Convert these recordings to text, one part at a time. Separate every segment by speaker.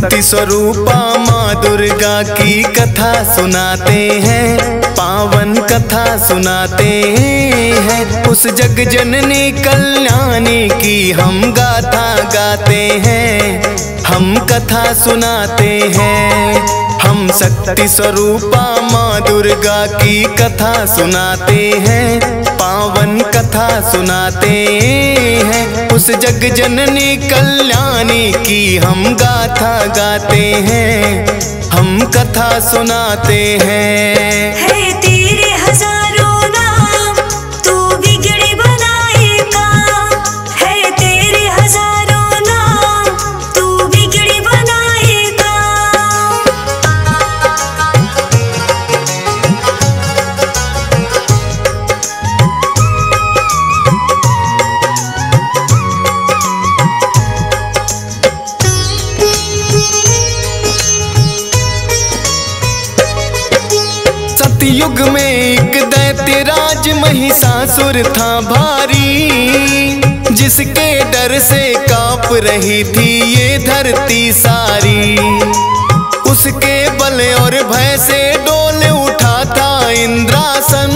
Speaker 1: शक्ति स्वरूपा माँ दुर्गा की कथा सुनाते हैं, पावन कथा सुनाते हैं। उस जग जननी कल्याणी की हम गाथा गाते हैं, हम कथा सुनाते हैं। हम शक्ति स्वरूपा माँ दुर्गा की कथा सुनाते हैं, पावन कथा सुनाते हैं। उस जग जननी कल्याणी की हम गाथा गाते हैं, हम कथा सुनाते हैं।
Speaker 2: है तेरे हजारों नाम, तू बिगड़ी बनाएगा। है तेरे हजारों नाम, तू बिगड़ी बनाएगा।
Speaker 1: सतयुग में एक दैत्य राज महिषासुर था भारी, जिसके डर से कांप रही थी ये धरती सारी। उसके बल और भय से डोल उठा था इंद्रासन,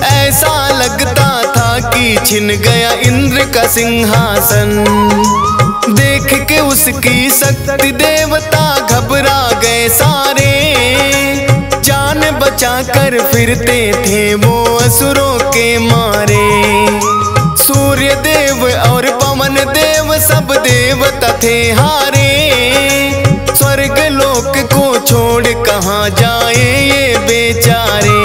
Speaker 1: ऐसा लगता था कि छिन गया इंद्र का सिंहासन। देख के उसकी शक्ति देवता घबरा गए सारे, जान बचा कर फिरते थे वो असुरों के मारे। सूर्य देव और पवन देव सब देवता थे हारे, स्वर्ग लोक को छोड़ कहाँ जाए ये बेचारे।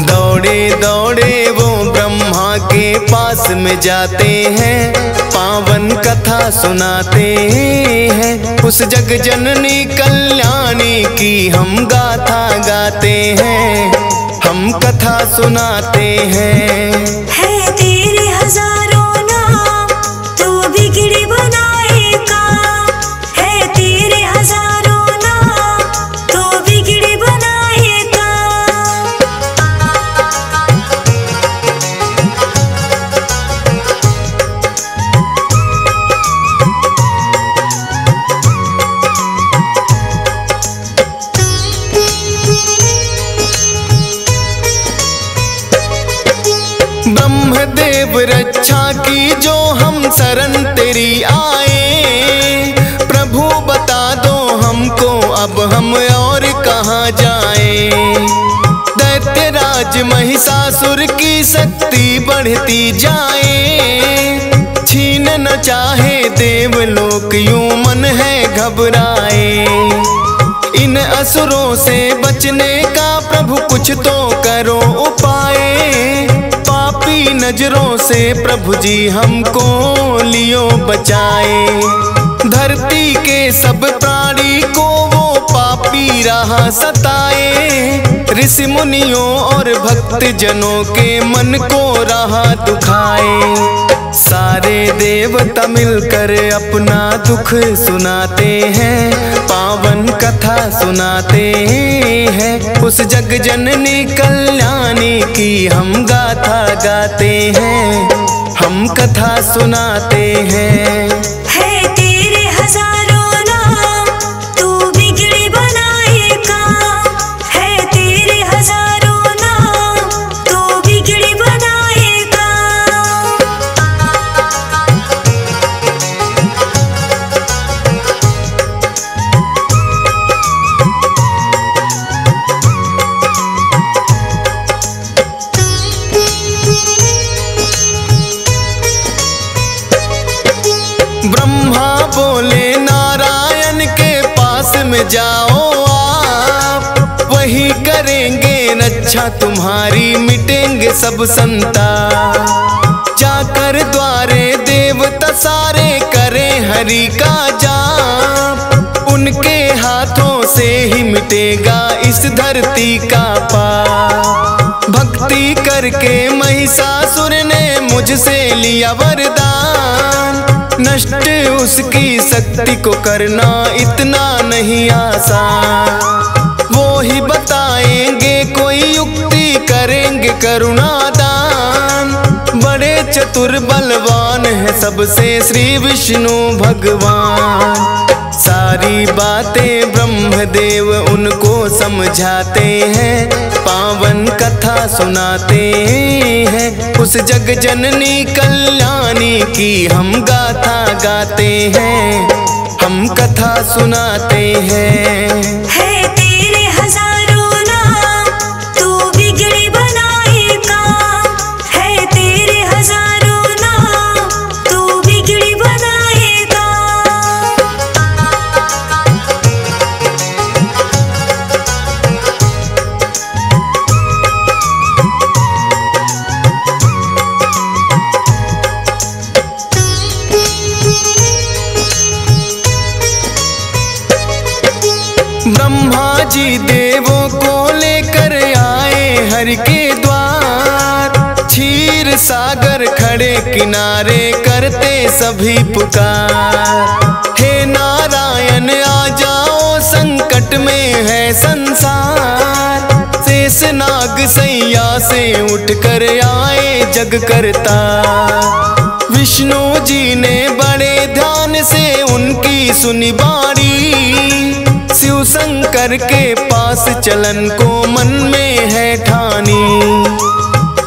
Speaker 1: दौड़े दौड़े वो ब्रह्मा के पास में जाते हैं, पावन कथा सुनाते हैं। उस जग जननी कल्याणी की हम गाथा गाते हैं, हम कथा सुनाते हैं।
Speaker 2: है तेरे हजारों नाम, तू बिगड़ी बनाएगा। है तेरे हजारों नाम, तू बिगड़ी बनाएगा।
Speaker 1: ब्रह्मदेव रक्षा की जो हम शरण तेरी आए, प्रभु बता दो हमको अब हम और कहाँ जाए। दैत्यराज महिषासुर की शक्ति बढ़ती जाए, छीन न चाहे देवलोक यूं मन है घबराए। इन असुरों से बचने का प्रभु कुछ तो करो उपाय, पापी नजरों से प्रभु जी हमको लियो बचाए। धरती के सब प्राणी को वो पापी राह सताए, ऋषि मुनियों और भक्त जनों के मन को राह दुखाए। सारे देवता मिलकर अपना दुख सुनाते हैं, पावन कथा सुनाते हैं। उस जग जननी कल्याणी की हम गाथा गाते हैं, हम कथा सुनाते हैं।
Speaker 2: है तेरे हजारों नाम, तू बिगड़ी बनाएगा। है तेरे हजारों नाम, तू बिगड़ी बनाएगा।
Speaker 1: ब्रह्मा बोले नारायण के पास में जाओ आप, वही करेंगे रक्षा तुम्हारी, मिटेंगे सब संताप। जाकर द्वारे देवता सारे करें हरि का जाप, उनके हाथों से ही मिटेगा इस धरती का पाप। भक्ति करके महिषासुर ने मुझसे लिया वरदान, नष्ट उसकी शक्ति को करना इतना नहीं आसान। वो ही बताएंगे कोई युक्ति, करेंगे करुणा दान, बड़े चतुर बलवान है सबसे श्री विष्णु भगवान। सारी बातें ब्रह्मदेव उनको समझाते हैं, पावन कथा सुनाते हैं। उस जग जननी कल्याणी की हम गाथा गाते हैं, हम कथा सुनाते हैं।
Speaker 2: है तेरे हजारों नाम, तू बिगड़ी बनाएगा। है तेरे हजारों नाम, तू बिगड़ी बनाएगा।
Speaker 1: ब्रह्मा जी देवों को लेकर आए हरि के द्वार। क्षीर सागर खड़े किनारे करते सभी पुकार। हे नारायण आ जाओ, संकट में है संसार। शेष नाग सैया से उठकर आए जग करता। विष्णु जी ने बड़े ध्यान से उनकी सुनी बारी। शिव शंकर के पास चलन को मन में है ठानी।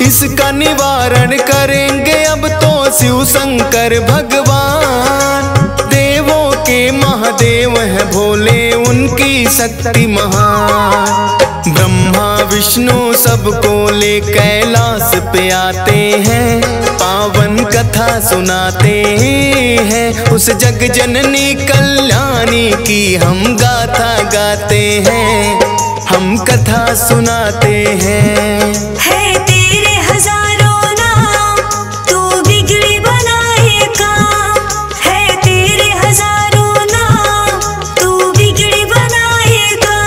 Speaker 1: इसका निवारण करेंगे अब तो शिव शंकर भगवान। देवों के महादेव है भोले, उनकी शक्ति महान। ब्रह्मा विष्णु सबको ले कैलाश पे आते हैं, पावन कथा सुनाते हैं। उस जग जननी कल्याणी की हम गाथा गाते हैं, हम कथा सुनाते हैं।
Speaker 2: है तेरे हजारों नाम, तू बिगड़ी बनाएगा। है तेरे हजारों नाम, तू बिगड़ी बनाएगा।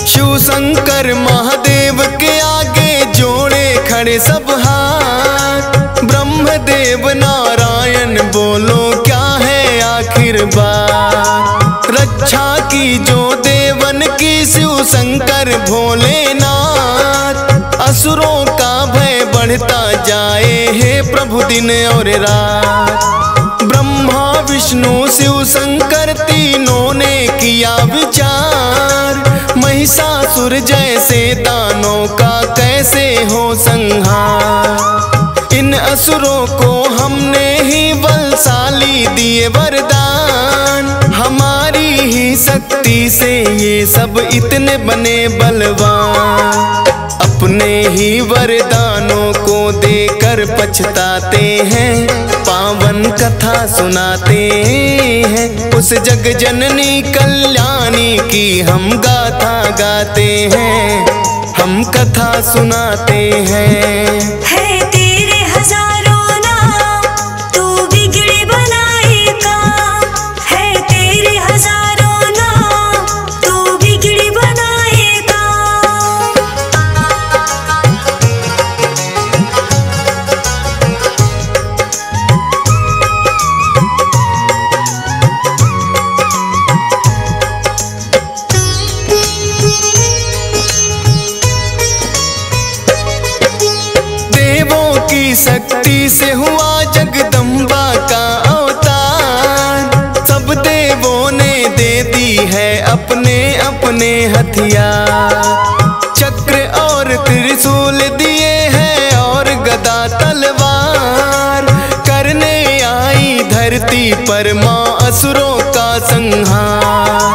Speaker 1: शिव शंकर महादेव के आगे जोड़े खड़े सब हाथ। ब्रह्मदेव नारायण बोलो क्या है आखिर बात। रक्षा की जो देवन की शिव शंकर भोलेनाथ। असुरों का भय बढ़ता जाए हे प्रभु दिन और रात। ब्रह्मा विष्णु शिव शंकर तीनों ने किया विचार। महिषासुर जैसे दानों का कैसे हो संहार। इन असुरों को हमने ही बलशाली दिए वरदान। हमारी ही शक्ति से ये सब इतने बने बलवान। अपने ही वरदानों को देकर पछताते हैं, पावन कथा सुनाते हैं। उस जग जननी कल्याणी की हम गाथा गाते हैं, हम कथा सुनाते हैं।
Speaker 2: है तेरे हजारों नाम, तू बिगड़ी बनाएगा। है तेरे हजारों नाम, तू बिगड़ी बनाएगा।
Speaker 1: देवों की शक्ति से हुआ जगदम्बा का अवतार। सब देवों ने दे दी है अपने अपने हथियार। चक्र और त्रिशूल दिए हैं और गदा तलवार। करने आई धरती पर माँ असुरों का संहार।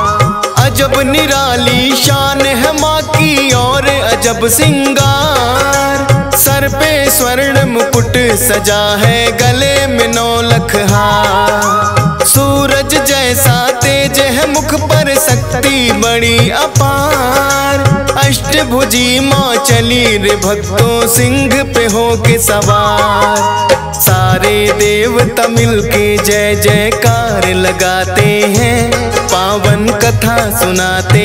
Speaker 1: अजब निराली शान है माँ की और अजब सिंगार। सर पे स्वर्ण मुकुट सजा है, गले में 9 लख हार। सूरज जैसा तेज है मुख पर, शक्ति बड़ी अपार। अष्टभुजी माँ चली रे भक्तों, सिंह पे हो के सवार। सारे देवता मिल के जय जयकार लगाते हैं, पावन कथा कथा सुनाते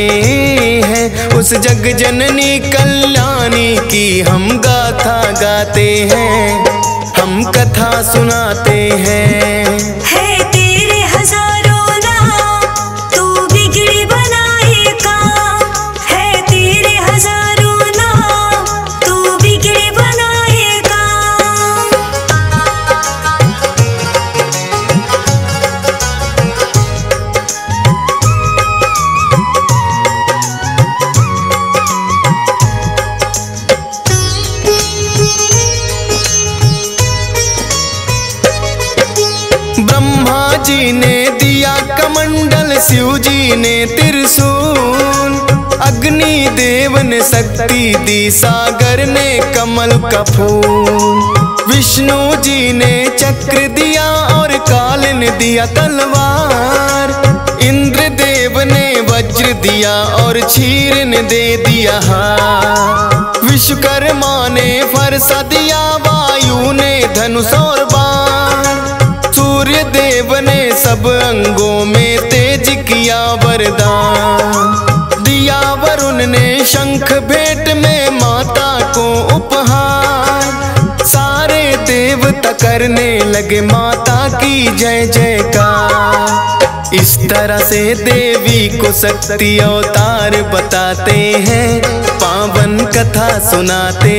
Speaker 1: हैं। उस जग जननी कल्याणी की हम गाथा गाते हैं, हम कथा सुनाते हैं।
Speaker 2: है तेरे हजारों नाम, तू बिगड़ी बनाएगा। है तेरे हजारों नाम, तू बिगड़ी बनाएगा।
Speaker 1: ब्रह्मा जी ने दिया कमंडल, शिव जी ने त्रिशूल, अग्नि देव ने शक्ति दी, सागर ने कमल का फूल। विष्णु जी ने चक्र दिया और काल ने दिया तलवार। इंद्र देव ने वज्र दिया और क्षीर ने दे दिया हार। विश्वकर्मा ने फरसा दिया, वायु ने धनुष और बाण। सूर्य देव ने सब अंगों में तेज किया वरदान। दिया वरुण ने शंख भेंट में माता को उपहार। सारे देवता करने लगे माता की जय जयकार। इस तरह से देवी को शक्ति अवतार बताते हैं, पावन कथा सुनाते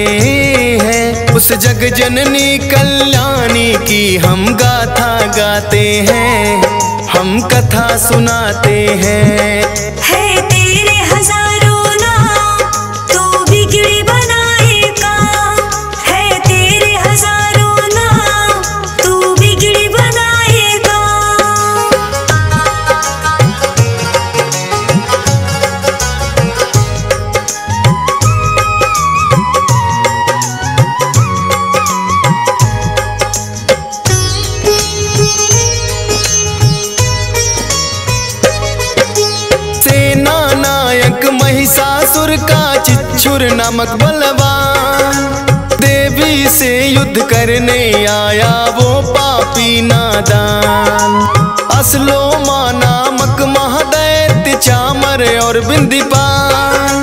Speaker 1: हैं। उस जग जननी कल्याणी की हम गाथा गाते हैं, हम कथा सुनाते हैं।
Speaker 2: है तेरे हजारों नाम, तू बिगड़ी बनाएगा। है तेरे हजारों नाम, तू बिगड़ी बनाएगा।
Speaker 1: सेना नायक महिषासुर का चिच्छुर नामक बलवान, देवी से युद्ध करने आया वो पापी नादान। असलोमा नामक महादैत्य चामर और बिंदीपाल,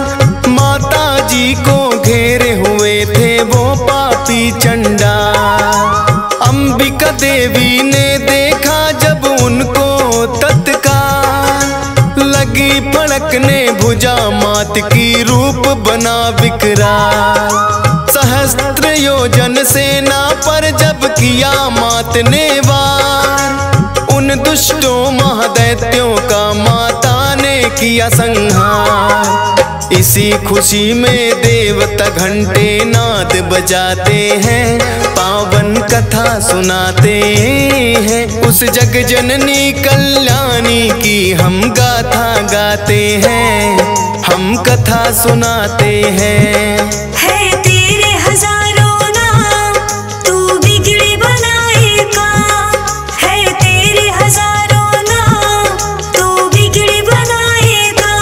Speaker 1: माता जी को घेरे हुए थे वो पापी चंडाल। अंबिका देवी ने देखा जब उनको तत्काल, लगी फड़कने भुजा मात की रूप बना विकराल। सहस्त्र योजन सेना पर जब किया मात ने वार, उन दुष्टों महादैत्यों का माता ने किया संहार। इसी खुशी में देवता घंटे नाद बजाते हैं, पावन कथा सुनाते हैं। उस जग जननी कल्याणी की हम गाथा गाते हैं, हम कथा सुनाते हैं।
Speaker 2: है तेरे हजारों नाम, तू बिगड़ी बनाएगा। है तेरे हजारों नाम, तू बिगड़ी बनाएगा।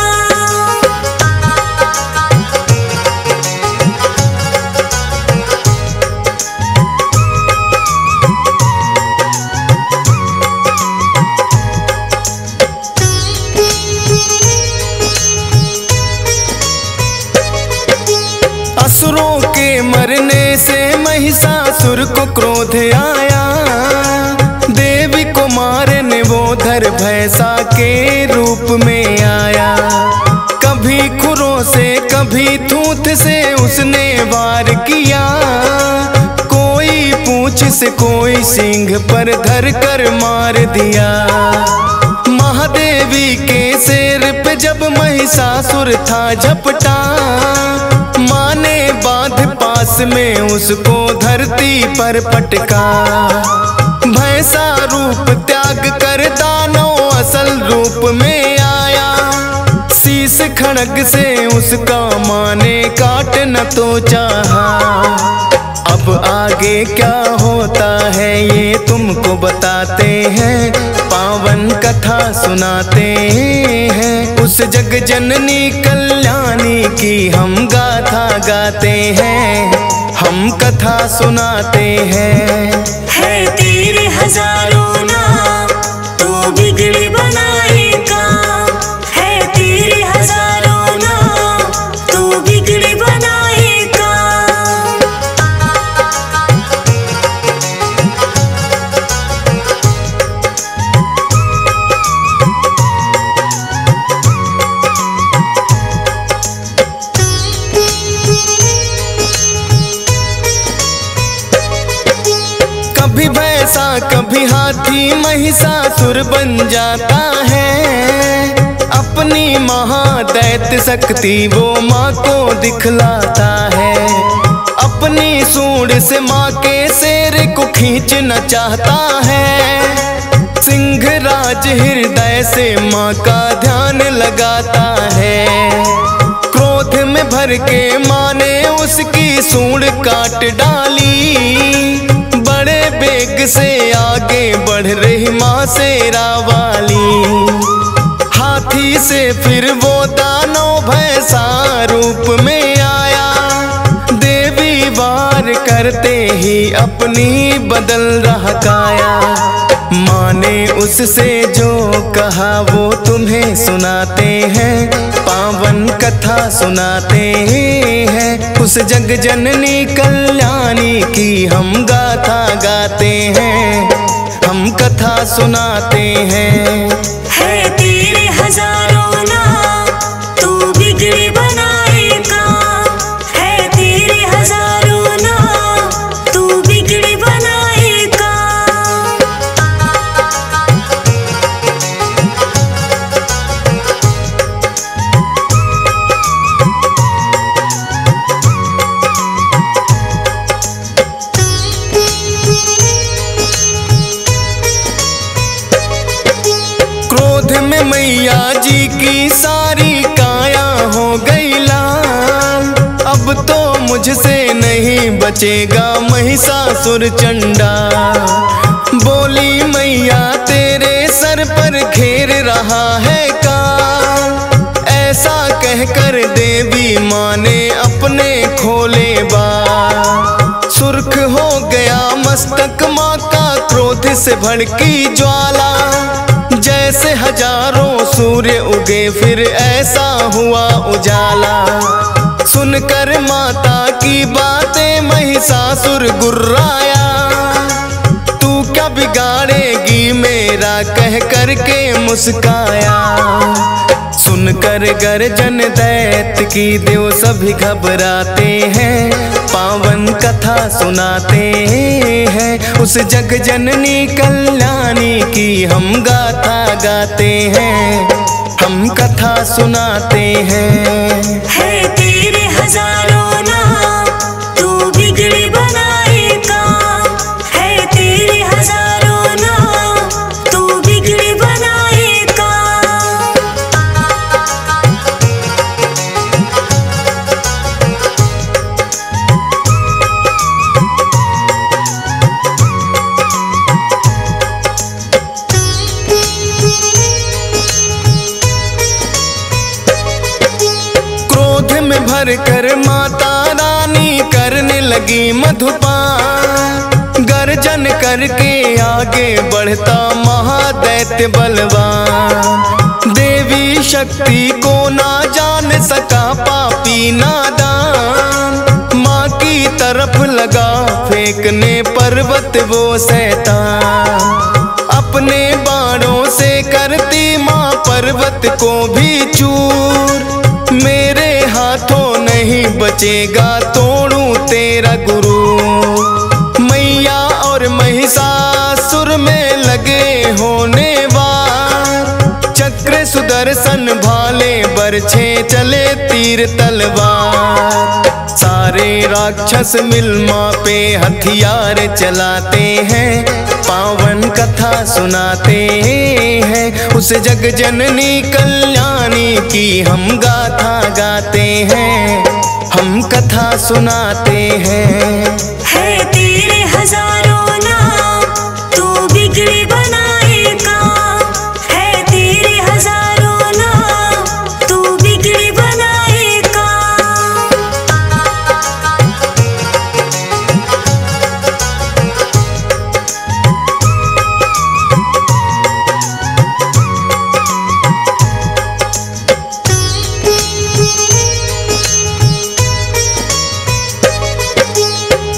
Speaker 1: असुरों के मरने से महिषासुर को क्रोध आया, देवी को मारने वो धर भैंसा के रूप में आया। कभी खुरों से कभी थूथ से उसने वार किया, कोई पूंछ से कोई सींग पर धर कर मार दिया। महादेवी के सिर पे जब महिषासुर था झपटा, माँ ने बांध पास में उसको धरती पर पटका। भैंसा रूप त्याग कर दानव असल रूप में आया, शीश खड़ग से उसका माँ ने काट न तो चाहा। अब आगे क्या होता है ये तुमको बताते हैं, पावन कथा सुनाते हैं। उस जग जननी कल्याणी की हम गाथा गाते हैं, हम कथा सुनाते हैं।
Speaker 2: है तेरे हजारों नाम, तू बिगड़ी बनाएगा। है
Speaker 1: हाथी महिषासुर बन जाता है, अपनी महादैत्य शक्ति वो माँ को दिखलाता है। अपनी सूंड से माँ के शेर को खींचना चाहता है, सिंहराज हृदय से माँ का ध्यान लगाता है। क्रोध में भर के माँ ने उसकी सूंड काट डाली, बड़े बेग से आगे बढ़ रही माँ शेरा वाली। हाथी से फिर वो दानव भैंसा रूप में आया, देवी वार करते ही अपनी बदल रहा काया। माँ ने उससे जो कहा वो तुम्हें सुनाते हैं, पावन कथा सुनाते हैं। उस जग जननी कल्याणी की हम गाथा गाते हैं, हम कथा सुनाते हैं।
Speaker 2: है तेरे हजारों नाम तू बिगड़ी बनाएगा, है तेरे हजारों नाम तू बिगड़ी बनाएगा।
Speaker 1: क्रोध में मैया जी की सारी काया हो गई लाल, अब तो मुझसे नहीं बचेगा महिषासुर चंडा। बोली मैया तेरे सर पर घेर रहा है काल, ऐसा कहकर देवी माँ ने अपने खोले बाल। सुर्ख हो गया मस्तक माँ का क्रोध से भड़की ज्वाला, जैसे हजारों सूर्य उगे फिर ऐसा हुआ उजाला। सुनकर माता की बातें महिषासुर गुर्राया, तू क्या बिगाड़ेगी मेरा कह करके मुस्काया। सुनकर गर्जन दैत्य की देव सभी घबराते हैं, पावन कथा सुनाते हैं। उस जग जननी कल्याणी की हम गाथा गाते हैं, हम कथा सुनाते हैं।
Speaker 2: है तेरे हजारों नाम तू बिगड़ी बनाएगा, है तेरे हजारों नाम तू बिगड़ी बनाएगा।
Speaker 1: क्रोध में भर कर माता रानी करने लगी मधुपान, गर्जन करके आगे बढ़ता महादैत्य बलवान। देवी शक्ति को ना जान सका पापी नादान, माँ की तरफ लगा फेंकने पर्वत वो शैतान। अपने बाणों से करती माँ पर्वत को भी चूर, मेरे हाथों नहीं बचेगा तोड़ूं तेरा गुरु। मैया और महिषासुर में लगे होने वार, चक्र सुदर्शन भाले बरछे चले तीर तलवार। सारे राक्षस मिल माँ पे हथियार चलाते हैं, पावन कथा सुनाते हैं। उस जग जननी कल्याणी की हम गाथा गाते हैं, हम कथा सुनाते हैं।
Speaker 2: है तेरे हजारों नाम तू बिगड़ी बनाएगा, है तेरे हजारों नाम तू बिगड़ी बनाएगा।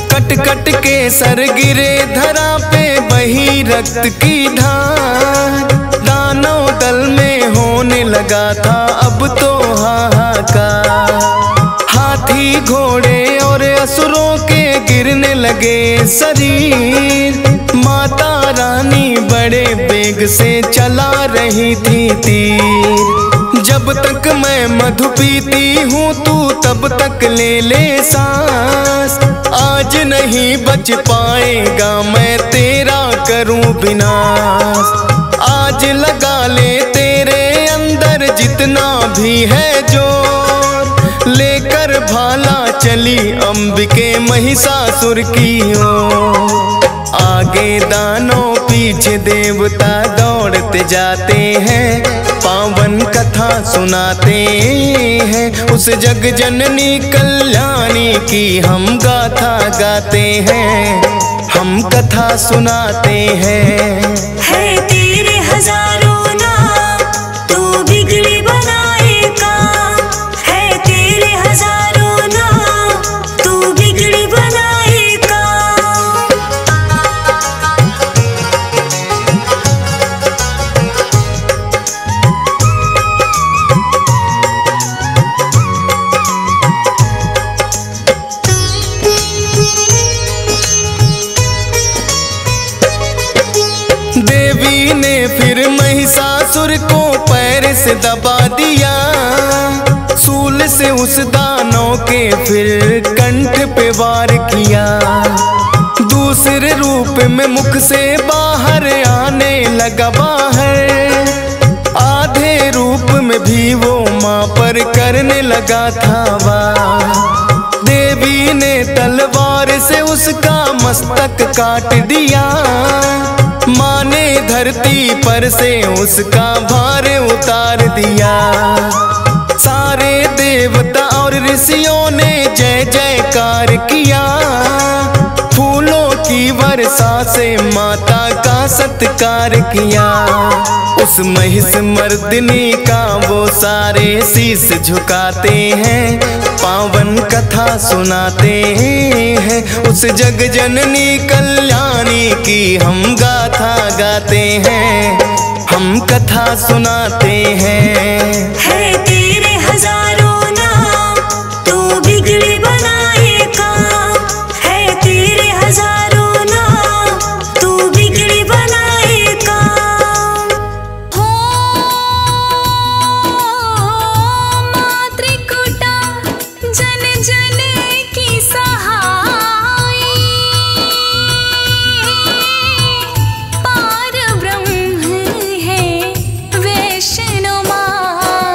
Speaker 1: कट कट के सर गिरे धरा पे बही रक्त की धार, दानव दल में होने लगा था अब तो हाहाकार। हाथी घोड़े और असुरों के गिरने लगे शरीर, माता महारानी बड़े बेग से चला रही थी तीर। जब तक मैं मधु पीती हूँ तू तब तक ले ले सांस। आज नहीं बच पाएगा मैं तेरा करूँ विनाश। आज लगा ले तेरे अंदर जितना भी है जोर। लेकर भाला चली अंबिके महिषासुर की ओर। आगे दानों पीछे देवता दौड़ते जाते हैं। पावन कथा सुनाते हैं उस जग जननी कल्याणी की हम गाथा गाते हैं। हम कथा सुनाते हैं।
Speaker 2: है तेरे हजारों नाम तू बिगड़ी बनाएगा। है तेरे हजारों नाम तू बिगड़ी बनाएगा।
Speaker 1: देवी ने फिर महिषासुर को पैर से दबा दिया। सूल से उस दानव के फिर कंठ पे वार किया। दूसरे रूप में मुख से बाहर आने लगा बाहर। आधे रूप में भी वो माँ पर करने लगा था वार। देवी ने तलवार से उसका मस्तक काट दिया। माँ ने धरती पर से उसका भार उतार दिया। सारे देवता और ऋषियों ने जय जयकार किया। फूलों की वर्षा से माता का सत्कार किया। उस महिष मर्दिनी का वो सारे शीश झुकाते हैं। पावन कथा सुनाते हैं उस जग जननी कल्याणी की हम गाथा गाते हैं। हम कथा सुनाते हैं।
Speaker 2: है तेरे हजारों नाम तू बिगड़ी बनाएगा। है तेरे हजारों नाम तू बिगड़ी बनाएगा।
Speaker 3: हो मातृकुटा जन जन की सहाय। पार ब्रह्म है वैष्णो माई।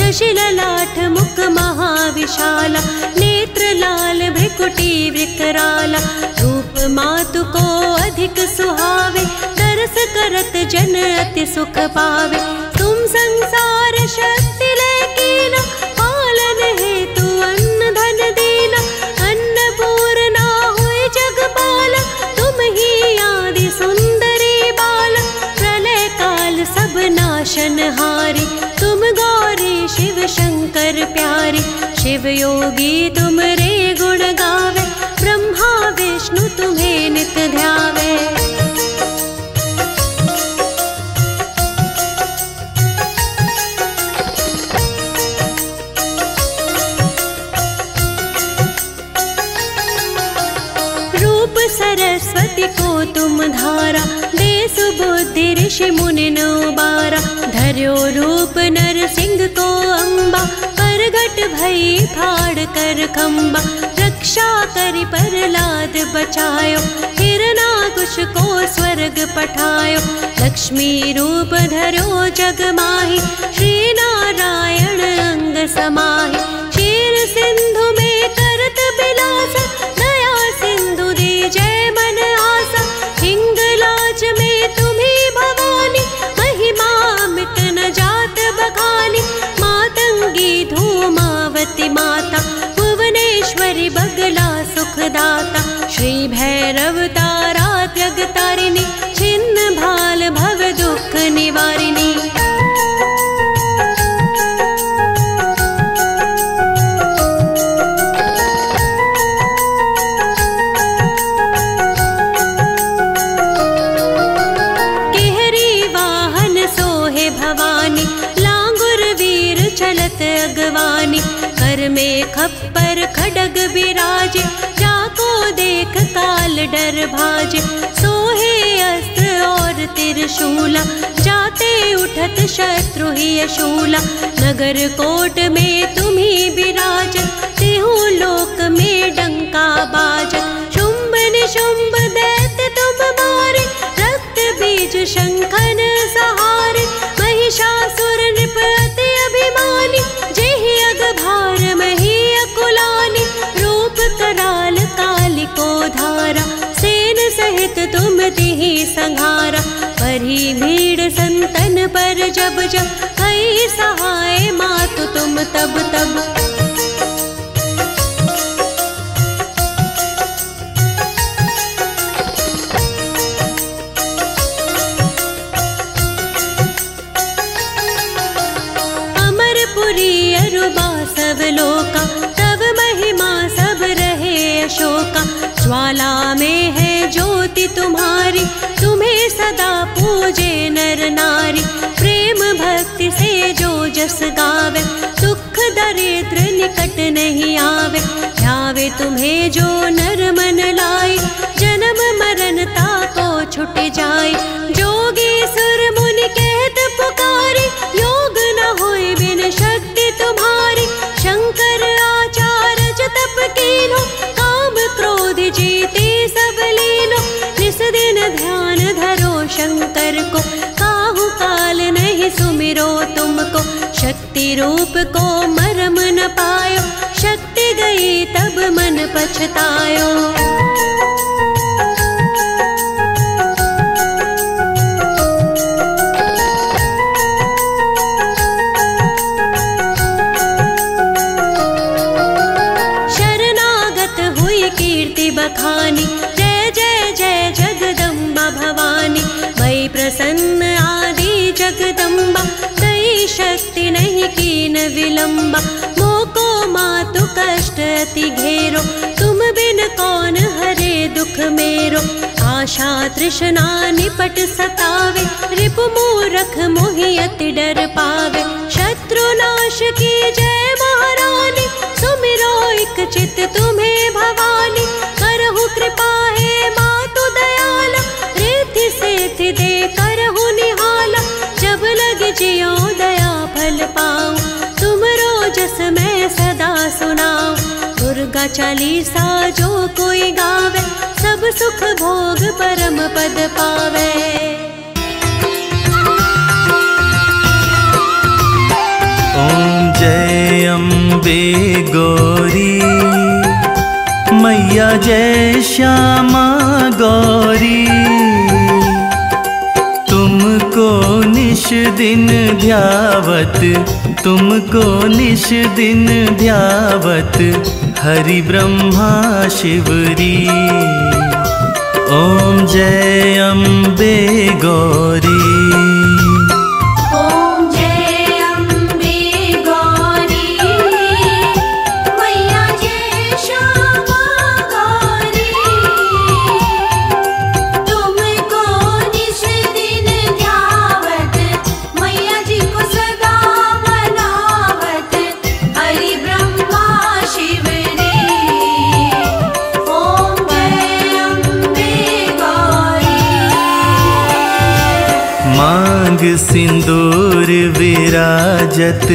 Speaker 2: शशि ललाट मुख महाविशाला, नेत्र लाल भ्रिकुटी विकराला, रूप मातु को अधिक सुहावे, तरस करत जन अति सुख पावे। तुम संसार शक्ति लेकीना, पालन हेतु अन्न धन दीना, अन्नपूर्णा हुई जगपाला, तुम ही आदि सुंदरी बाला, प्रलय काल सब नाशनहारी, तुम गौरी शिव शंकर प्यारी, शिव योगी तुम रे गुण गावे, ब्रह्मा विष्णु तुम्हें नित ध्यावे। सरस्वती को तुम धारा, दे सुबुद्धि ऋषि मुनि उबारा, धर्यो रूप नरसिंह को अम्बा, परगट भई फाड़ कर खम्बा, रक्षा करि प्रहलाद बचायो, हिरणाकुश को स्वर्ग पठायो, लक्ष्मी रूप धरो जग माहि, श्री नारायण अंग समाहि, क्षीर सिंधु में करत बिलासा, दया सिंधु दी जय मन आसा, हिंगलाज में तुम्ही भवानी, महिमा मिट न जात बखानी, मातंगी धूमावती माता, भुवनेश्वरी बगला सुखदाता, श्री भैरव तारा त्यग तारिणी, छिन्न भाल भव दुख निवारिणी। अगवानी, कर में खप्पर खडग विराजे, जाको देख काल डर भाजे, सोहे अस्त्र और त्रिशूला, जाते उठत शत्रु ही अशूला, नगर कोट में तुम्ही विराज, तेहु लोक में डंका बाज, शुंभ निशुंभ दैत्य तुम मारे, रक्त बीज शंखन सहारे, महिषासुर नृप अति अभिमानी, जेहि अगभार मही अकुलानी, रूप कराल काली को धारा, सेन सहित तुम तिहि संहारा, परी भीड़ संतन पर जब जब, भई सहाय मातु तुम तब तब। सब लोका तब महिमा सब रहे अशोका, ज्वाला में है ज्योति तुम्हारी, तुम्हें सदा पूजे नर नारी, प्रेम भक्ति से जो जस गावे, दुख दरिद्र निकट नहीं आवे, ध्यावे तुम्हें जो नर मन लाई, जन्म मरणता को छुट जाए, जोगी सुर मुनि कहत पुकारी, योग न होए बिन शक्ति तुम्हारी, शंकर आचार्य तप कीनो, काम क्रोध जीते सब लीनो, निस दिन ध्यान धरो शंकर को, काहू काल नहीं सुमिरो तुमको, शक्ति रूप को मरम न पायो, शक्ति गई तब मन पछतायो। बखानी, जय जय जय जगदम्बा भवानी, मई प्रसन्न आदि जगदम्बा, दई शक्ति नहीं कीन विलंबा, मोको मातु कष्ट अति घेरो, तुम बिन कौन हरे दुख मेरो, आशा तृष्णा निपट सतावे, रिपु मूरख मोहि अति डर पावे, शत्रु नाश की जय महारानी, सुमिरो एक चित तुम्हें भवानी, करहु कृपा है मातु दयाला, रिद्धि सिद्धि दे करहु निहाला, जब लग जियो दया फल पाऊं, तुमरो जस मैं सदा सुनाऊं, दुर्गा चालीसा जो कोई गावे, सब सुख भोग परम पद पावे।
Speaker 1: ओम
Speaker 4: अम्बे गौरी, मैया जय श्यामा गौरी। तुमको निश दिन ध्यावत, तुमको निश दिन ध्यावत, हरि ब्रह्मा शिवरी। ओम जय अम्बे गौरी। मांग सिंदूर विराजत,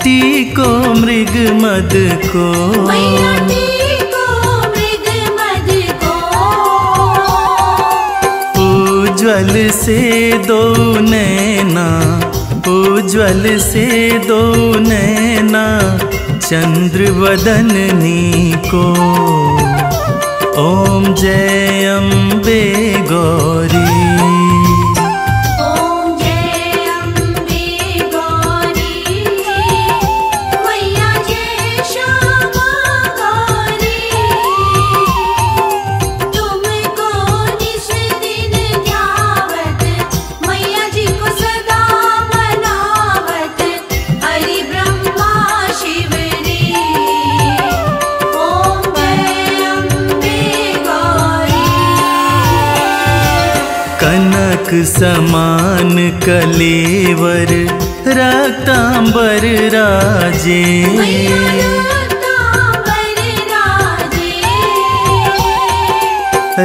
Speaker 4: टीको मृग मद को,
Speaker 3: मैया टीको मृग मद को।
Speaker 4: उज्ज्वल से दो नैना, उज्ज्वल से दो नैना, चंद्र वदननी को। ओम जय अम्बे गौरी। कनक समान कलेवर, रक्तांबर राजे,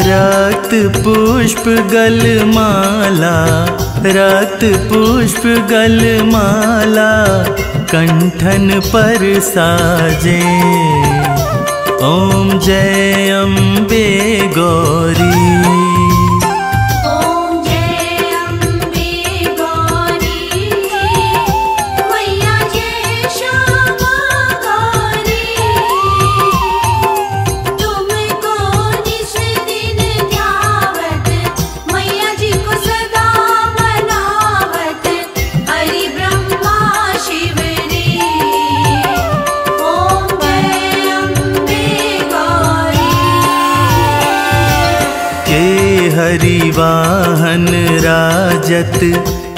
Speaker 4: रक्त पुष्प गलमाला, रक्त पुष्प गलमाला, कंठन पर साजे। ओम जय अम्बे गौरी। हरिवाहन राजत,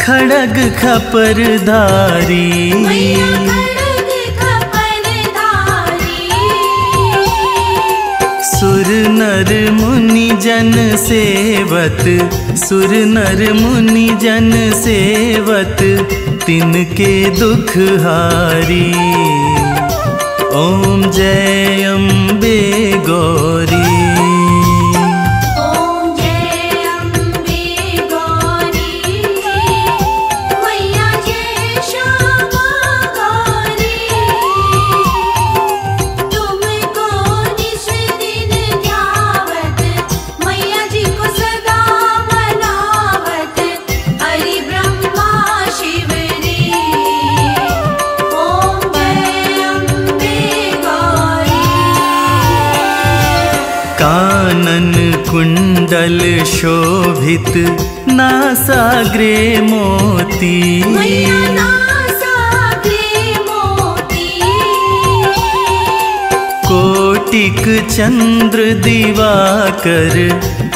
Speaker 4: खड़ग खपरधारी, सुर नर मुनि जन सेवत, सुर नर मुनि जन सेवत, तिनके दुख हारी। ओम जय अम्बे गौरी। कानन कुंडल शोभित, नासाग्रे मोती, कोटिक चंद्र दिवाकर,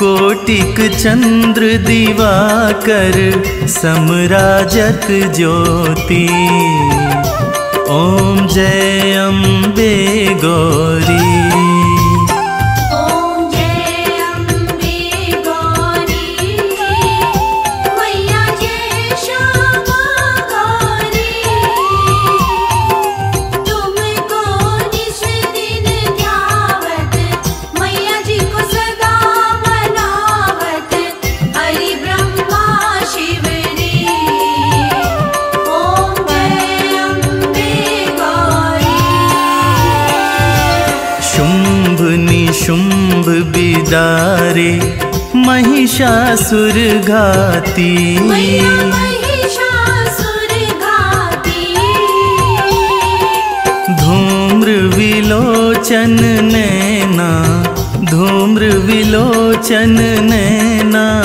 Speaker 4: कोटिक चंद्र दिवाकर, समराजत ज्योति। ओम जय अम्बे गौरी। शुंभ बिदारे, महिषासुर घाती, धूम्र विलोचन नैना, धूम्र विलोचन नैना,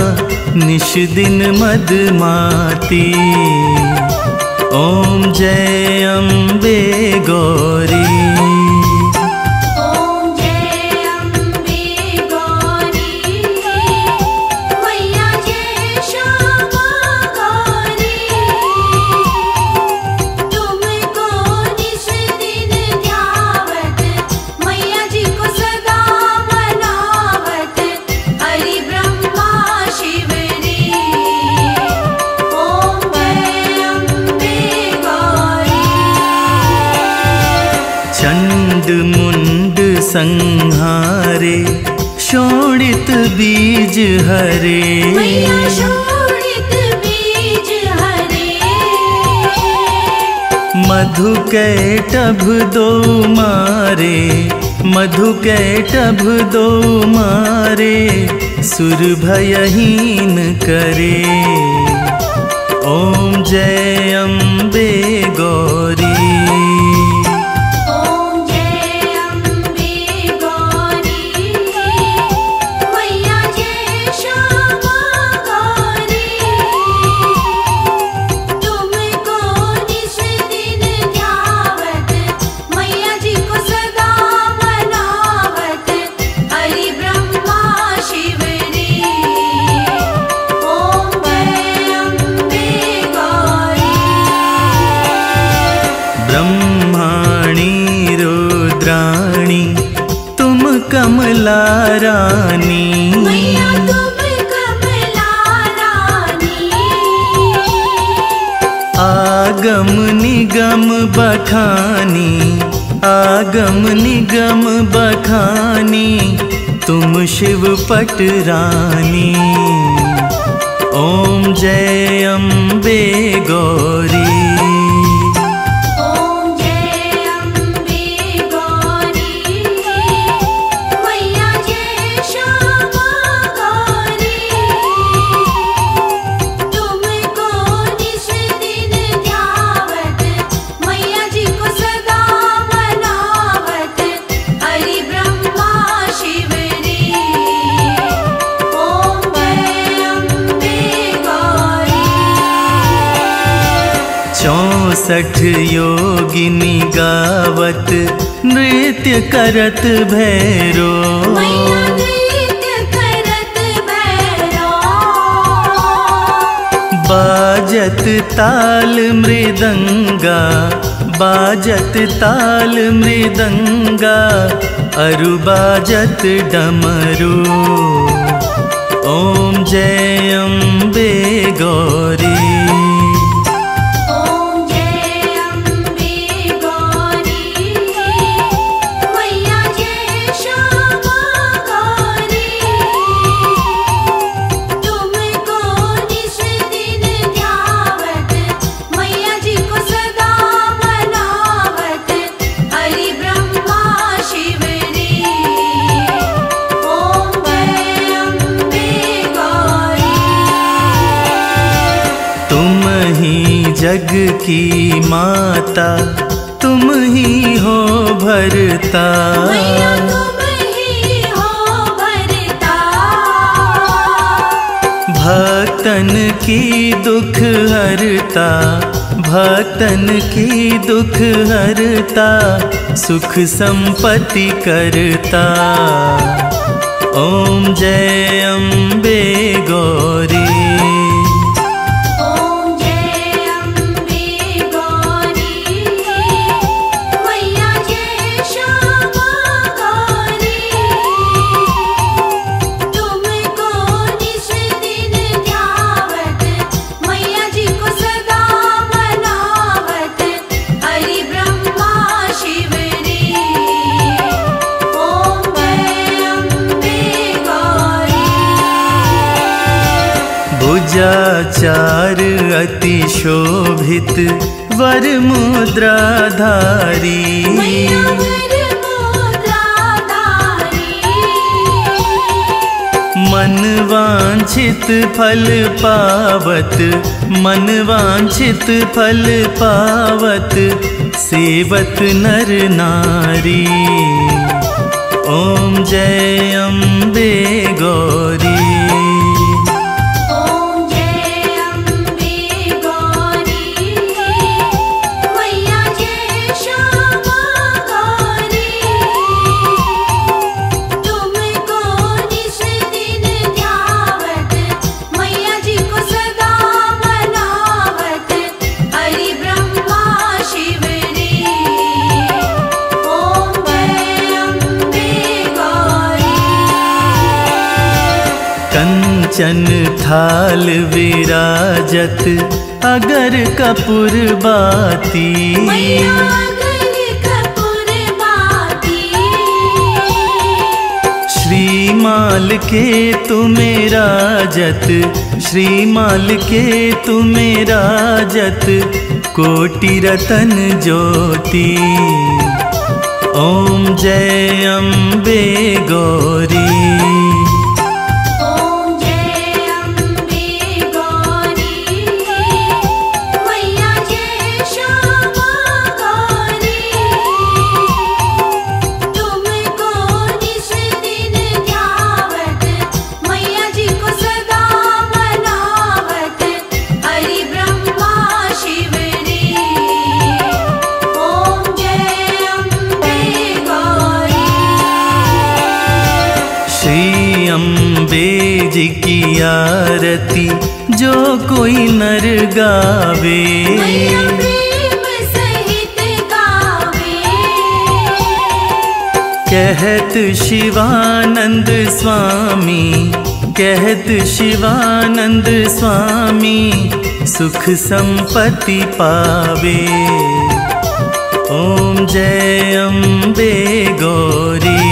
Speaker 4: निश दिन मदमाती। ओम जय अम्बे गौरी। मुंड संहारे, शोणित बीज हरे।
Speaker 3: मैया शोणित बीज हरे।
Speaker 4: मधु कैटभ दो मारे, मधु कैटभ दो मारे, सुर भयहीन करे। ओम जय अम्बे गौरी। ब्रह्माणी रुद्राणी तुम कमला रानी।
Speaker 3: मैया तुम कमला रानी।
Speaker 4: आगम निगम बखानी, आगम निगम बखानी, तुम शिव पट रानी। ओम जय अम्बे गौरी। चौसठ योगिनी गावत, नृत्य करत भैरो।
Speaker 3: मैया नृत्य करत भैरो।
Speaker 4: बाजत ताल मृदंगा, बाजत ताल मृदंगा, अरु बाजत डमरू। ओम जय अम्बे गौरी। जग की माता तुम ही हो भरता।
Speaker 3: मैया तुम ही हो भरता।
Speaker 4: भक्तन की दुख हरता, भक्तन की दुख हरता, सुख संपत्ति करता। ओम जय अम्बे गौरी। भुजाचार अति शोभित वर मुद्राधारी।
Speaker 3: मैया वर मुद्राधारी।
Speaker 4: मन वांछित फल पावत, मन वांछित फल पावत, सेवत नर नारी। ओम जय अम्बे गौरी।
Speaker 3: ओम जय अम्बे गौरी, मैया जय श्यामा गौरी। तुमको निस दिन ध्यावत, मैया जी को सदा मनावत, हरि ब्रह्मा शिव रे। ओम जय अम्बे गौरी।
Speaker 4: कंचन थाल विराजत, अगर कपूर बाती।
Speaker 3: मैया अगर कपूर बाती,
Speaker 4: श्रीमाल के तुम्हें राजत, श्रीमाल के तुम्हें राजत, कोटि रतन ज्योति। ओम जय अम्बे गौरी।
Speaker 3: ओम जय अम्बे गौरी, मैया जय श्यामा गौरी। तुमको निस दिन ध्यावत, मैया जी को सदा मनावत, हरि ब्रह्मा शिव रे। ओम जय अम्बे गौरी।
Speaker 4: श्री अम्बे जी की आरती जो कोई नर गावे।
Speaker 3: मैया प्रेम सहित गावे,
Speaker 4: कहत शिवानंद स्वामी, कहत शिवानंद स्वामी, सुख संपत्ति पावे। ओम जय अम्बे गौरी।